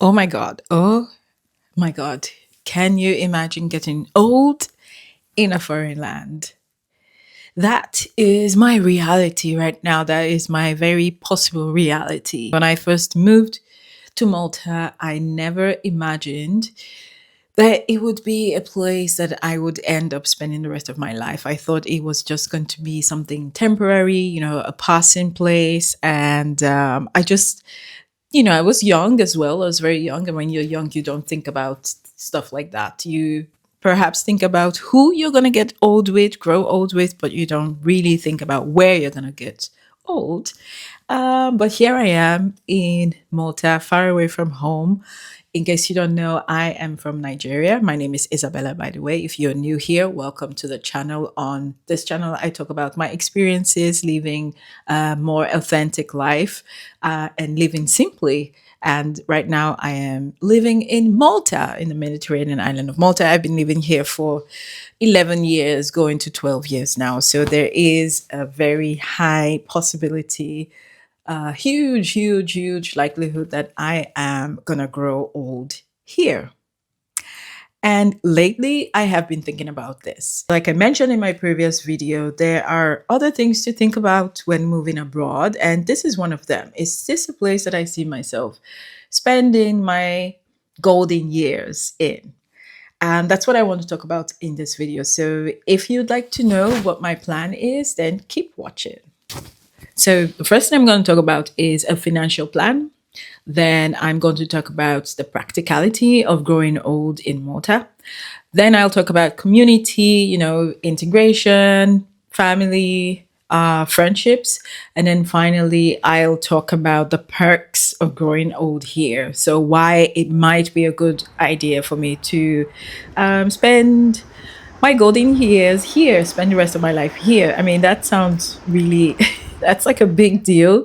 Oh my God. Oh my God. Can you imagine getting old in a foreign land? That is my reality right now. That is my very possible reality. When I first moved to Malta, I never imagined that it would be a place that I would end up spending the rest of my life. I thought it was just going to be something temporary, a passing place. And I was young as well. I was very young. And when you're young, you don't think about stuff like that. You perhaps think about who you're going to get old with, grow old with, but you don't really think about where you're going to get old. But here I am in Malta, far away from home. In case you don't know, I am from Nigeria. My name is Isabella, by the way. If you're new here, welcome to the channel. On this channel, I talk about my experiences living a more authentic life and living simply. And right now, I am living in Malta, in the Mediterranean island of Malta. I've been living here for 11 years, going to 12 years now. So there is a very high possibility, huge likelihood that I am going to grow old here. And lately, I have been thinking about this. Like I mentioned in my previous video, there are other things to think about when moving abroad. And this is one of them. Is this a place that I see myself spending my golden years in? And that's what I want to talk about in this video. So if you'd like to know what my plan is, then keep watching. So the first thing I'm going to talk about is a financial plan. Then I'm going to talk about the practicality of growing old in Malta. Then I'll talk about community, integration, family, friendships. And then finally, I'll talk about the perks of growing old here. So, why it might be a good idea for me to spend my golden years here, spend the rest of my life here. I mean, that sounds really, that's like a big deal.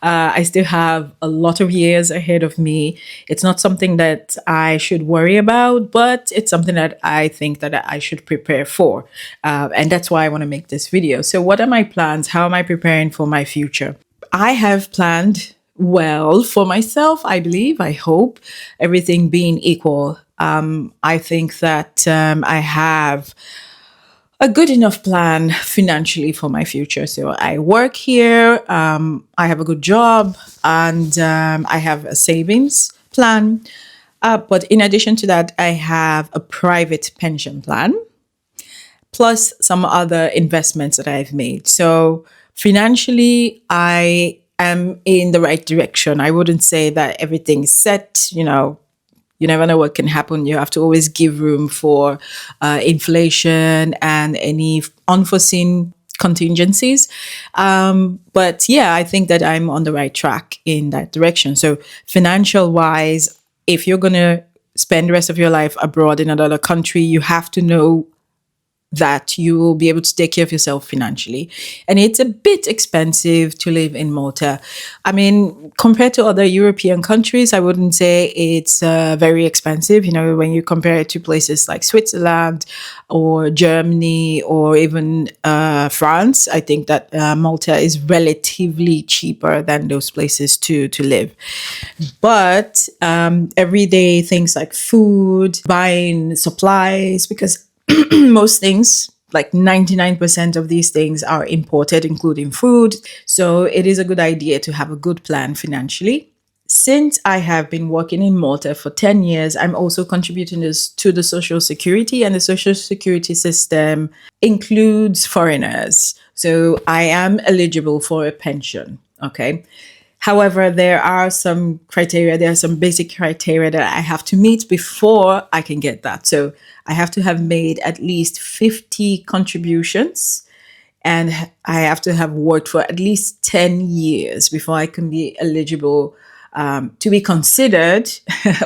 I still have a lot of years ahead of me. It's not something that I should worry about, but it's something that I think that I should prepare for. And that's why I want to make this video. So, what are my plans? How am I preparing for my future? I have planned well for myself, I believe, I hope, everything being equal. I think that I have a good enough plan financially for my future. So I work here, I have a good job, and I have a savings plan. But in addition to that, I have a private pension plan plus some other investments that I've made. So financially, I am in the right direction. I wouldn't say that everything is set, you never know what can happen. You have to always give room for inflation and any unforeseen contingencies. But yeah, I think that I'm on the right track in that direction. So, financial wise, if you're going to spend the rest of your life abroad in another country, you have to know that you will be able to take care of yourself financially. And it's a bit expensive to live in Malta. I mean, compared to other European countries, I wouldn't say it's very expensive. When you compare it to places like Switzerland or Germany or even France, I think that Malta is relatively cheaper than those places to live. But everyday things like food, buying supplies, because most things, like 99% of these things, are imported, including food. So it is a good idea to have a good plan financially. Since I have been working in Malta for 10 years, I'm also contributing to the social security, and the social security system includes foreigners. So I am eligible for a pension. Okay. However, there are some criteria, there are some basic criteria that I have to meet before I can get that. So I have to have made at least 50 contributions, and I have to have worked for at least 10 years before I can be eligible to be considered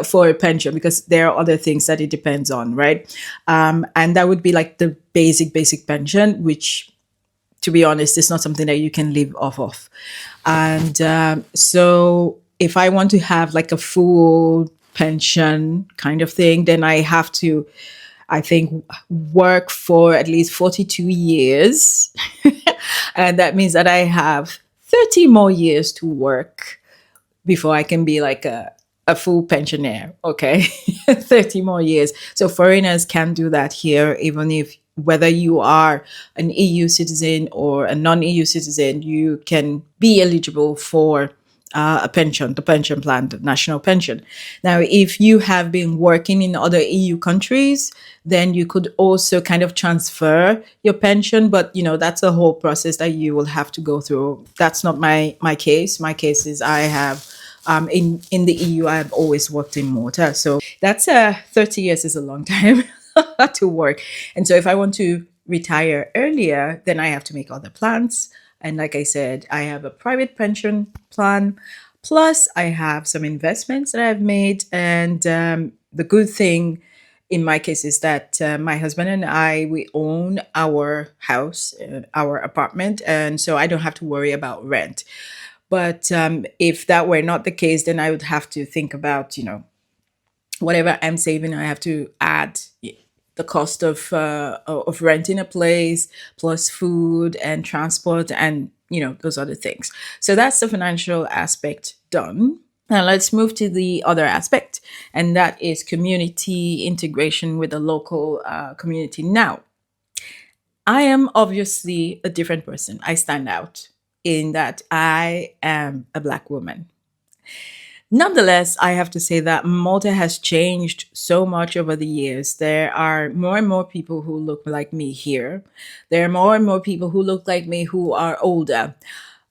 for a pension, because there are other things that it depends on, right? And that would be like the basic pension, which, to be honest, is not something that you can live off of. And so if I want to have like a full pension kind of thing, then I have to, I think, work for at least 42 years. And that means that I have 30 more years to work before I can be like a full pensioner, okay? 30 more years. So foreigners can do that here, even if whether you are an EU citizen or a non EU citizen, you can be eligible for a pension, the pension plan, the national pension. Now, if you have been working in other EU countries, then you could also kind of transfer your pension, but that's a whole process that you will have to go through. That's not my case. My case is I have in the EU, I've always worked in Malta. So that's 30 years is a long time to work. And so if I want to retire earlier, then I have to make other plans. And like I said, I have a private pension plan. Plus, I have some investments that I've made. And the good thing in my case is that my husband and I, we own our house, our apartment. And so I don't have to worry about rent. But if that were not the case, then I would have to think about, whatever I'm saving, I have to add the cost of renting a place plus food and transport and those other things. So that's the financial aspect done. Now let's move to the other aspect, and that is community integration with the local community. Now, I am obviously a different person. I stand out in that I am a Black woman. Nonetheless, I have to say that Malta has changed so much over the years. There are more and more people who look like me here. There are more and more people who look like me who are older.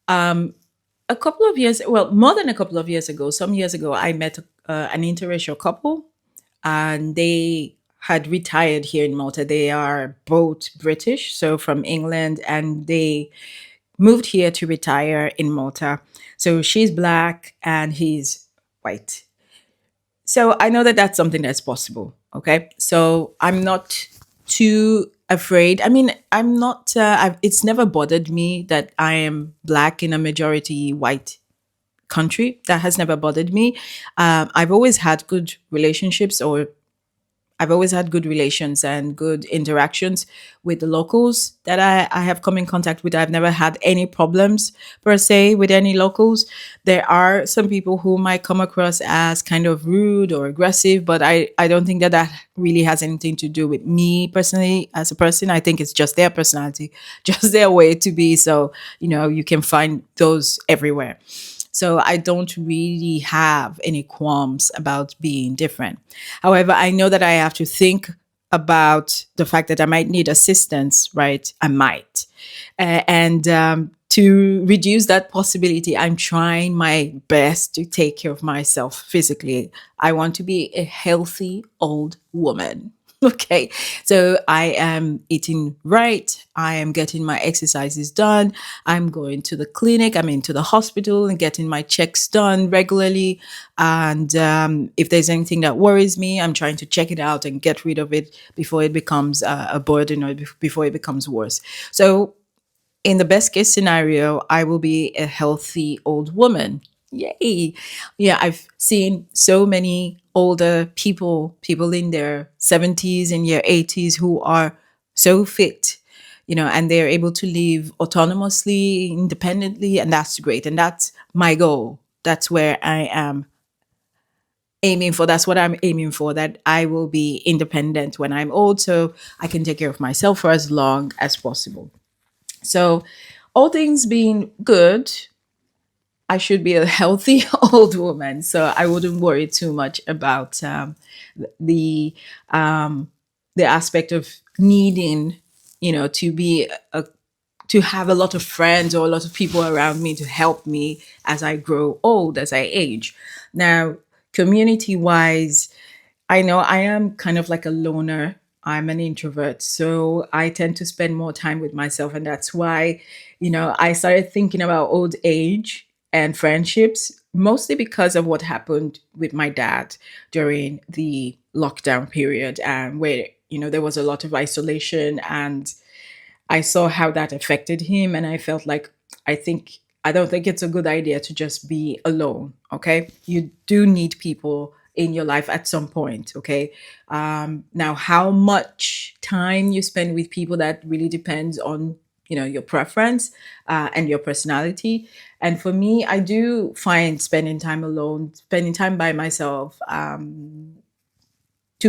A couple of years, well, more than a couple of years ago, some years ago, I met an interracial couple, and they had retired here in Malta. They are both British, so from England, and they moved here to retire in Malta. So she's Black and he's white. So I know that that's something that's possible. Okay. So I'm not too afraid. I mean, I'm not, it's never bothered me that I am Black in a majority white country. That has never bothered me. I've always had good relationships, or I've always had good relations and good interactions with the locals that I have come in contact with. I've never had any problems per se with any locals. There are some people who might come across as kind of rude or aggressive, but I don't think that that really has anything to do with me personally as a person. I think it's just their personality, just their way to be. So, you can find those everywhere. So I don't really have any qualms about being different. However, I know that I have to think about the fact that I might need assistance, right? I might. And to reduce that possibility, I'm trying my best to take care of myself physically. I want to be a healthy old woman. Okay, so I am eating right. I am getting my exercises done. I'm going to the clinic. I'm into the hospital and getting my checks done regularly. And if there's anything that worries me, I'm trying to check it out and get rid of it before it becomes a burden, or before it becomes worse. So in the best case scenario, I will be a healthy old woman. Yay. Yeah, I've seen so many older people in their 70s and their 80s who are so fit, and they're able to live autonomously, independently, and that's great. And that's my goal. That's where I am aiming for. That's what I'm aiming for, that I will be independent when I'm old, so I can take care of myself for as long as possible. So, all things being good, I should be a healthy old woman. So I wouldn't worry too much about the um, the aspect of needing, to be to have a lot of friends or a lot of people around me to help me as I grow old, as I age. Now, community wise, I know I am kind of like a loner. I'm an introvert. So I tend to spend more time with myself. And that's why, I started thinking about old age and friendships, mostly because of what happened with my dad during the lockdown period, and where, there was a lot of isolation, and I saw how that affected him, and I felt like I don't think it's a good idea to just be alone. Okay, you do need people in your life at some point. Okay, now how much time you spend with people, that really depends on your preference and your personality. And for me, I do find spending time alone, spending time by myself, to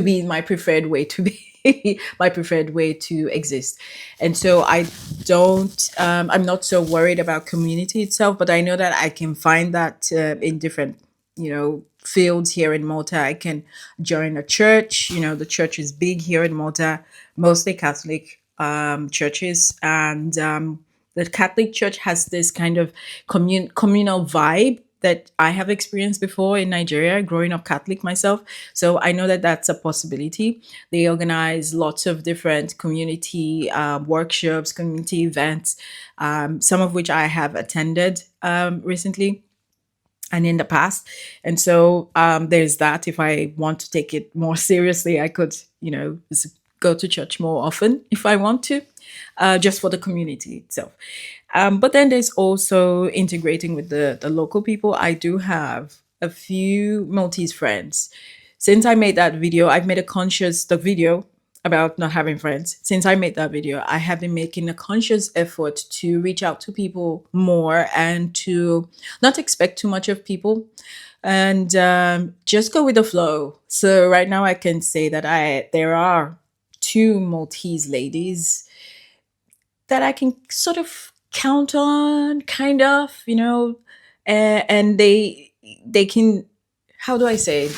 be my preferred way to be my preferred way to exist. And so I don't I'm not so worried about community itself, but I know that I can find that in different fields here in Malta. I can join a church. The church is big here in Malta, mostly Catholic churches. And the Catholic Church has this kind of communal vibe that I have experienced before in Nigeria, growing up Catholic myself. So I know that that's a possibility. They organize lots of different community workshops, community events, some of which I have attended recently and in the past. And so there's that. If I want to take it more seriously, I could, go to church more often if I want to, just for the community itself. But then there's also integrating with the local people. I do have a few Maltese friends. Since I made that video, I've made a conscious the video about not having friends. Since I made that video, I have been making a conscious effort to reach out to people more and to not expect too much of people and just go with the flow. So right now I can say that there are two Maltese ladies that I can sort of count on, kind of, and they can. How do I say?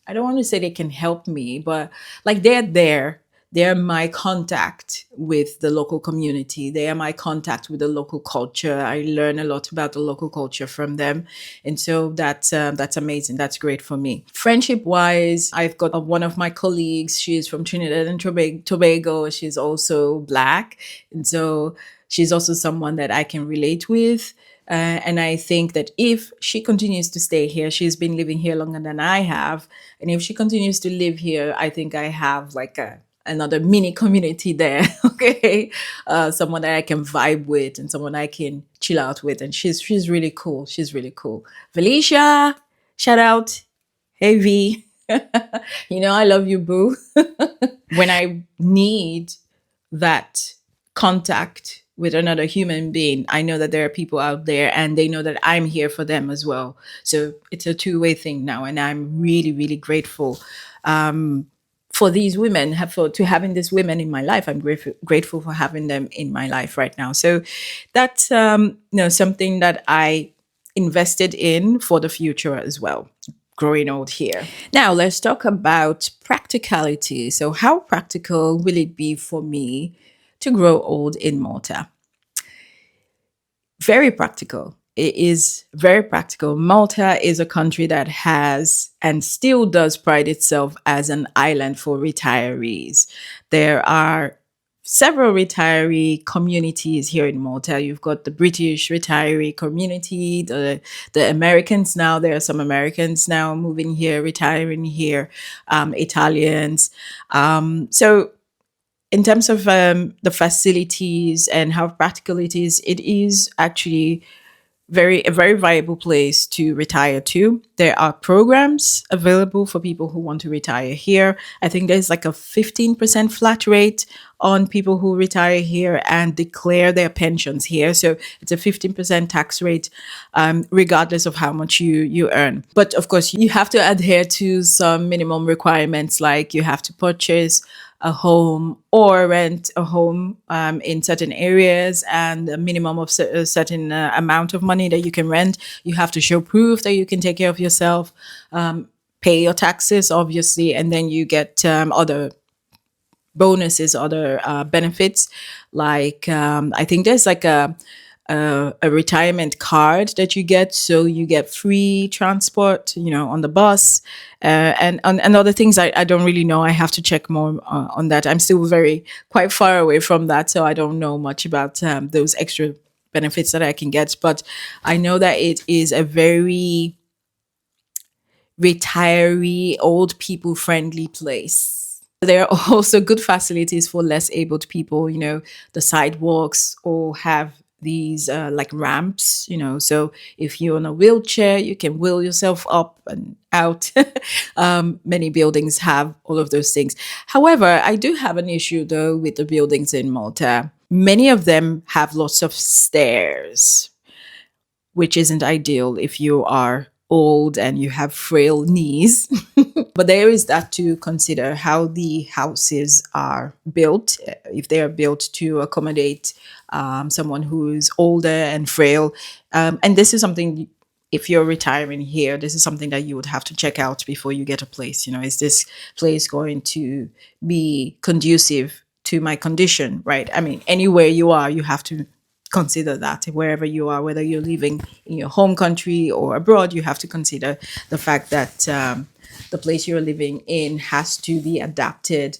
I don't want to say they can help me, but like they're there. They're my contact with the local community. They are my contact with the local culture. I learn a lot about the local culture from them, and so that's amazing. That's great for me. Friendship wise, I've got one of my colleagues. She's from Trinidad and Tobago. She's also Black, and so she's also someone that I can relate with. And I think that if she continues to stay here, she's been living here longer than I have. And if she continues to live here, I think I have like another mini community there. Okay. Someone that I can vibe with and someone I can chill out with. And she's really cool. She's really cool. Felicia, shout out. Hey V. I love you, boo. When I need that contact with another human being, I know that there are people out there and they know that I'm here for them as well. So it's a two-way thing now. And I'm really, really grateful for these women, to having these women in my life. I'm grateful for having them in my life right now. So that's something that I invested in for the future as well, growing old here. Now, let's talk about practicality. So, how practical will it be for me to grow old in Malta? Very practical. It is very practical. Malta is a country that has and still does pride itself as an island for retirees. There are several retiree communities here in Malta. You've got the British retiree community, the Americans now. There are some Americans now moving here, retiring here, Italians. So in terms of the facilities and how practical it is actually a very viable place to retire to. There are programs available for people who want to retire here. I think there's like a 15% flat rate on people who retire here and declare their pensions here. So it's a 15% tax rate, regardless of how much you earn. But of course, you have to adhere to some minimum requirements, like you have to purchase a home or rent a home in certain areas, and a minimum of a certain amount of money that you can rent. You have to show proof that you can take care of yourself, pay your taxes, obviously, and then you get other bonuses, other benefits. Like I think there's like a retirement card that you get, so you get free transport, on the bus, and other things. I don't really know. I have to check more on that. I'm still quite far away from that, so I don't know much about those extra benefits that I can get. But I know that it is a very retiree, old people friendly place. There are also good facilities for less abled people, the sidewalks, or have these like ramps, so if you're in a wheelchair, you can wheel yourself up and out. Many buildings have all of those things. However, I do have an issue though with the buildings in Malta. Many of them have lots of stairs, which isn't ideal if you are old and you have frail knees. But there is that to consider, how the houses are built, if they are built to accommodate someone who is older and frail. And this is something, if you're retiring here, this is something that you would have to check out before you get a place. You know, is this place going to be conducive to my condition, right? I mean, anywhere you are, you have to consider that. Wherever you are, whether you're living in your home country or abroad, you have to consider the fact that the place you're living in has to be adapted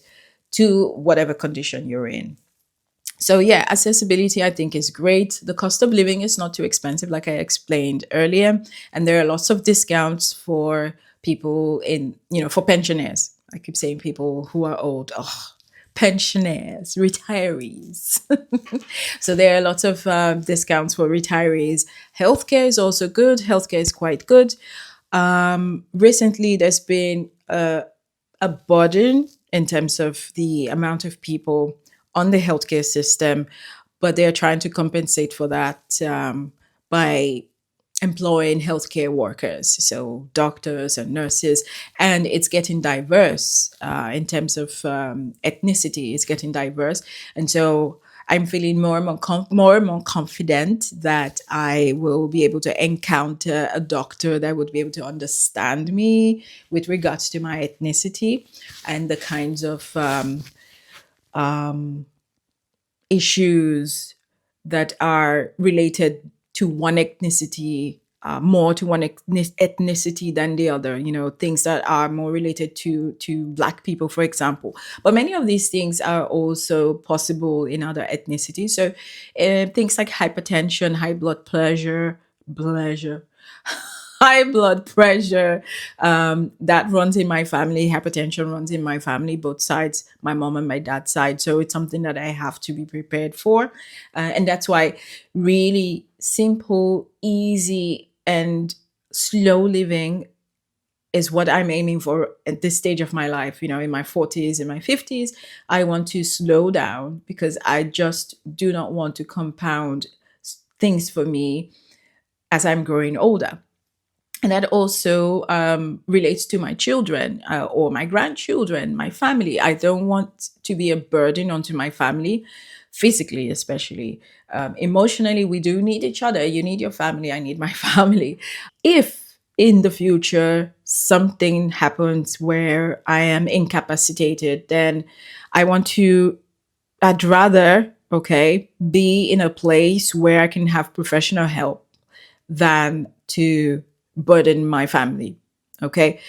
to whatever condition you're in. So yeah, accessibility I think is great. The cost of living is not too expensive, like I explained earlier, and there are lots of discounts for people in, for pensioners. I keep saying people who are old. Oh, pensioners, retirees. So there are lots of discounts for retirees. Healthcare is also good. Healthcare is quite good. Recently, there's been a burden in terms of the amount of people on the healthcare system, but they're trying to compensate for that by employing healthcare workers, so doctors and nurses, and it's getting diverse in terms of ethnicity. It's getting diverse, and so I'm feeling more and more confident that I will be able to encounter a doctor that would be able to understand me with regards to my ethnicity and the kinds of issues that are related to one ethnicity, more to one ethnicity than the other. You know, things that are more related to Black people, for example. But many of these things are also possible in other ethnicities. So things like hypertension, high blood pressure, that runs in my family. Hypertension runs in my family, both sides, my mom and my dad's side. So it's something that I have to be prepared for. And that's why really simple, easy, and slow living is what I'm aiming for at this stage of my life. You know, in my 40s, in my 50s, I want to slow down because I just do not want to compound things for me as I'm growing older. And that also relates to my children or my grandchildren, my family. I don't want to be a burden onto my family, physically, especially. Emotionally, we do need each other. You need your family, I need my family. If in the future something happens where I am incapacitated, then I want to, I'd rather, okay, be in a place where I can have professional help than to burden my family. Okay.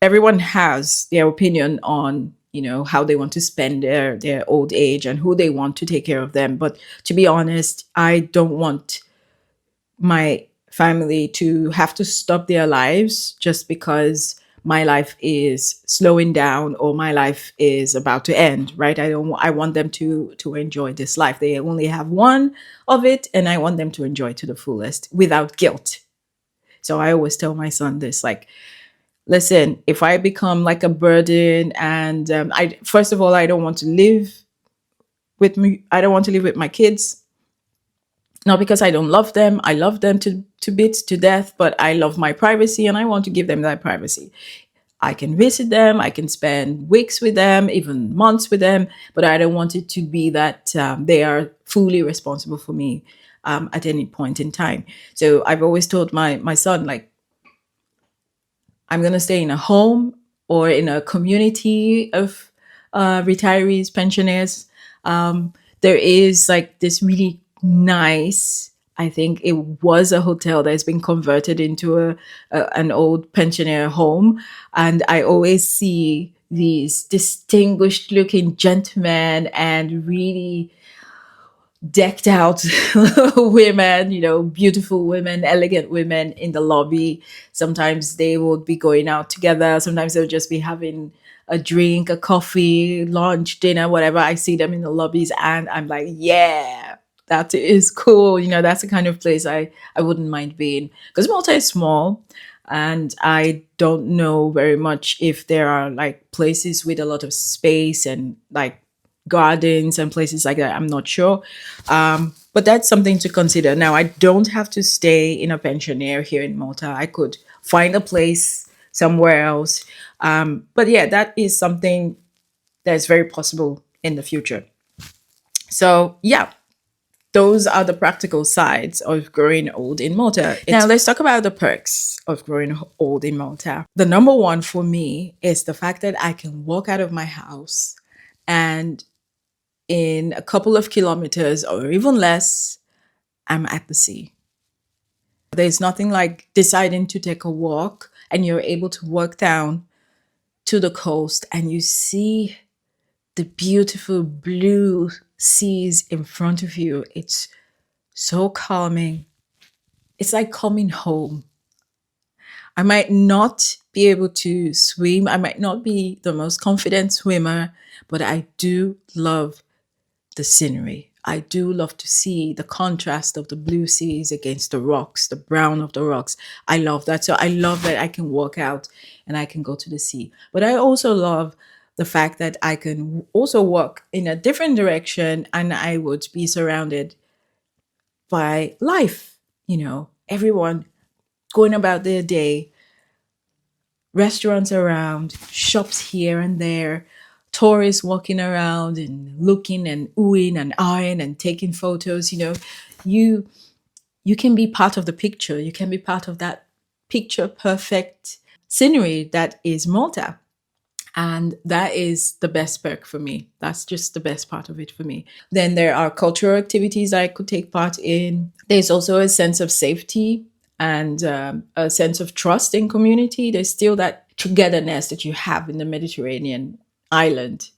Everyone has their opinion on, how they want to spend their old age and who they want to take care of them. But to be honest, I don't want my family to have to stop their lives just because my life is slowing down or my life is about to end, right? I want them to enjoy this life. They only have one of it, and I want them to enjoy it to the fullest without guilt. So I always tell my son this, like, listen, if I become like a burden, and I first of all, I don't want to live with me. I don't want to live with my kids. Not because I don't love them. I love them to bits, to death, but I love my privacy and I want to give them that privacy. I can visit them. I can spend weeks with them, even months with them, but I don't want it to be that they are fully responsible for me at any point in time. So I've always told my son, like, I'm going to stay in a home or in a community of retirees, pensioners. There is like this really nice, I think it was a hotel that's been converted into an old pensioner home. And I always see these distinguished looking gentlemen and really decked out women, beautiful women, elegant women in the lobby. Sometimes they would be going out together. Sometimes they'll just be having a drink, a coffee, lunch, dinner, whatever. I see them in the lobbies and I'm like, yeah, that is cool. That's the kind of place I wouldn't mind being, because Malta is small and I don't know very much if there are like places with a lot of space and like gardens and places like that. I'm not sure. But that's something to consider. Now, I don't have to stay in a pensionaire here in Malta. I could find a place somewhere else. But yeah, that is something that's very possible in the future. So, yeah, those are the practical sides of growing old in Malta. Now, let's talk about the perks of growing old in Malta. The number one for me is the fact that I can walk out of my house and in a couple of kilometers or even less, I'm at the sea. There's nothing like deciding to take a walk and you're able to walk down to the coast and you see the beautiful blue seas in front of you. It's so calming. It's like coming home. I might not be able to swim. I might not be the most confident swimmer, but I do love the scenery. I do love to see the contrast of the blue seas against the rocks, the brown of the rocks. I love that. So I love that I can walk out and I can go to the sea. But I also love the fact that I can also walk in a different direction and I would be surrounded by life, everyone going about their day, restaurants around, shops here and there, tourists walking around and looking and oohing and eyeing and taking photos. You you can be part of the picture. You can be part of that picture perfect scenery that is Malta. And that is the best perk for me. That's just the best part of it for me. Then there are cultural activities I could take part in. There's also a sense of safety and a sense of trust in community. There's still that togetherness that you have in the Mediterranean island.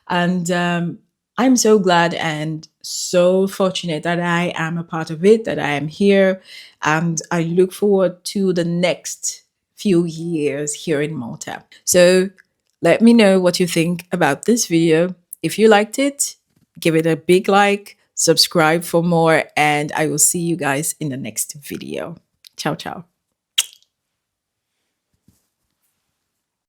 And I'm so glad and so fortunate that I am a part of it, that I am here. And I look forward to the next few years here in Malta. So let me know what you think about this video. If you liked it, give it a big like, subscribe for more, and I will see you guys in the next video. Ciao, ciao.